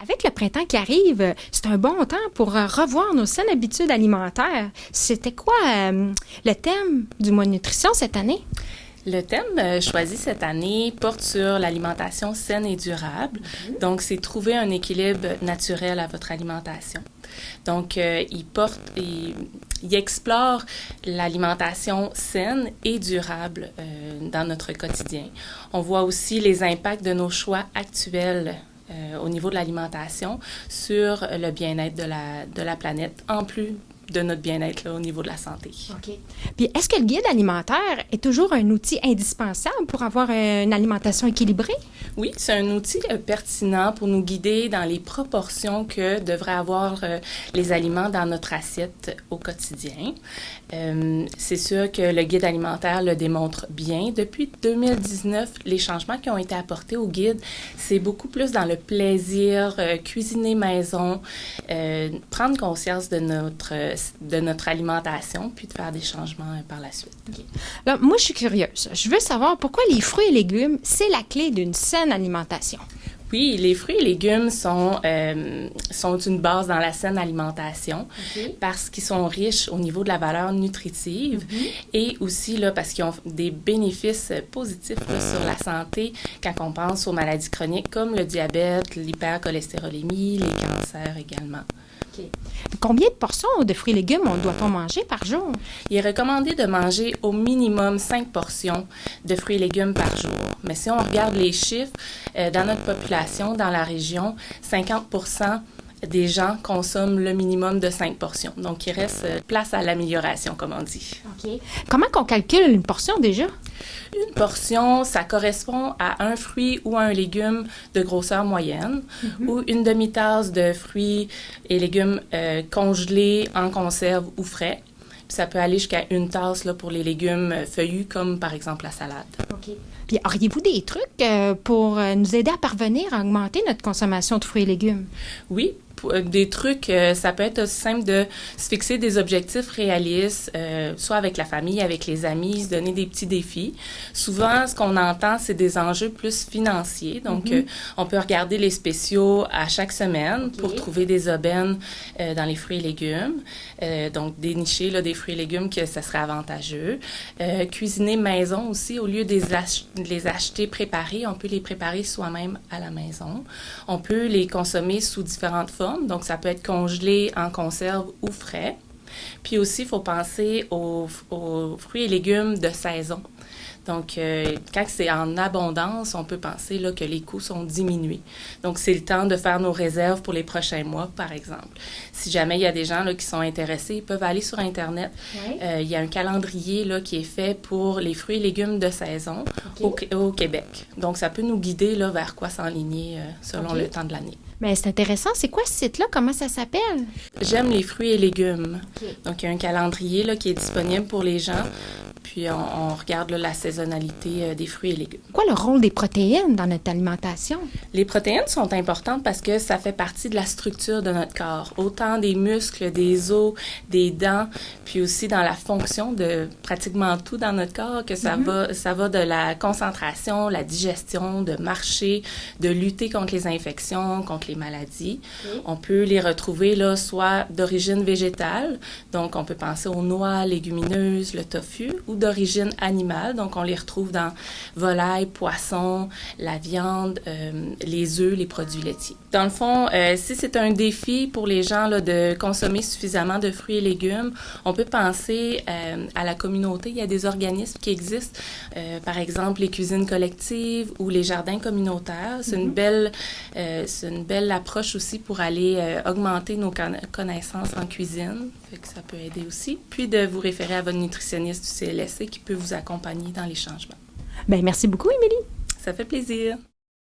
Avec le printemps qui arrive, c'est un bon temps pour revoir nos saines habitudes alimentaires. C'était quoi le thème du mois de nutrition cette année? Le thème choisi cette année porte sur l'alimentation saine et durable. Donc, c'est trouver un équilibre naturel à votre alimentation. Donc, il explore l'alimentation saine et durable dans notre quotidien. On voit aussi les impacts de nos choix actuels au niveau de l'alimentation sur le bien-être de la planète, en plus de notre bien-être là, au niveau de la santé. OK. Puis, est-ce que le guide alimentaire est toujours un outil indispensable pour avoir une alimentation équilibrée? Oui, c'est un outil pertinent pour nous guider dans les proportions que devraient avoir les aliments dans notre assiette au quotidien. C'est sûr que le guide alimentaire le démontre bien. Depuis 2019, les changements qui ont été apportés au guide, c'est beaucoup plus dans le plaisir, cuisiner maison, prendre conscience de notre alimentation, puis de faire des changements par la suite. Okay. Là, moi, je suis curieuse. Je veux savoir pourquoi les fruits et légumes, c'est la clé d'une saine alimentation. Oui, les fruits et légumes sont une base dans la saine alimentation parce qu'ils sont riches au niveau de la valeur nutritive et aussi là, parce qu'ils ont des bénéfices positifs là, sur la santé quand on pense aux maladies chroniques comme le diabète, l'hypercholestérolémie, les cancers également. Okay. Combien de portions de fruits et légumes doit-on manger par jour? Il est recommandé de manger au minimum 5 portions de fruits et légumes par jour. Mais si on regarde les chiffres, dans notre population, dans la région, 50% des gens consomment le minimum de 5 portions. Donc, il reste place à l'amélioration, comme on dit. OK. Comment qu'on calcule une portion déjà? Une portion, ça correspond à un fruit ou un légume de grosseur moyenne ou une demi-tasse de fruits et légumes congelés en conserve ou frais. Puis ça peut aller jusqu'à une tasse là, pour les légumes feuillus, comme par exemple la salade. OK. Puis auriez-vous des trucs pour nous aider à parvenir à augmenter notre consommation de fruits et légumes? Oui. Des trucs, ça peut être aussi simple de se fixer des objectifs réalistes, soit avec la famille, avec les amis, se donner des petits défis. Souvent, ce qu'on entend, c'est des enjeux plus financiers. Donc, on peut regarder les spéciaux à chaque semaine pour trouver des aubaines dans les fruits et légumes. Donc, dénicher là, des fruits et légumes que ça serait avantageux. Cuisiner maison aussi, au lieu de les acheter préparés, on peut les préparer soi-même à la maison. On peut les consommer sous différentes formes. Donc, ça peut être congelé en conserve ou frais. Puis aussi, il faut penser aux fruits et légumes de saison. Donc, quand c'est en abondance, on peut penser là, que les coûts sont diminués. Donc, c'est le temps de faire nos réserves pour les prochains mois, par exemple. Si jamais il y a des gens là, qui sont intéressés, ils peuvent aller sur Internet. Il y a un calendrier là, qui est fait pour les fruits et légumes de saison au Québec. Donc, ça peut nous guider là, vers quoi s'enligner selon le temps de l'année. Mais c'est intéressant. C'est quoi ce site-là? Comment ça s'appelle? J'aime les fruits et légumes. Donc, il y a un calendrier là, qui est disponible pour les gens. Puis, on regarde là, la saisonnalité des fruits et légumes. Quoi le rôle des protéines dans notre alimentation? Les protéines sont importantes parce que ça fait partie de la structure de notre corps. Autant des muscles, des os, des dents, puis aussi dans la fonction de pratiquement tout dans notre corps, que ça va de la concentration, la digestion, de marcher, de lutter contre les infections, contre les maladies. On peut les retrouver là, soit d'origine végétale, donc on peut penser aux noix, légumineuses, le tofu, ou d'origine animale, donc on les retrouve dans volaille, poisson, la viande, les œufs, les produits laitiers. Dans le fond, si c'est un défi pour les gens là, de consommer suffisamment de fruits et légumes, on peut penser à la communauté. Il y a des organismes qui existent, par exemple les cuisines collectives ou les jardins communautaires. C'est une belle approche aussi pour aller augmenter nos connaissances en cuisine. Fait que ça peut aider aussi. Puis de vous référer à votre nutritionniste du CLSC qui peut vous accompagner dans les changements. Bien, merci beaucoup, Émilie. Ça fait plaisir.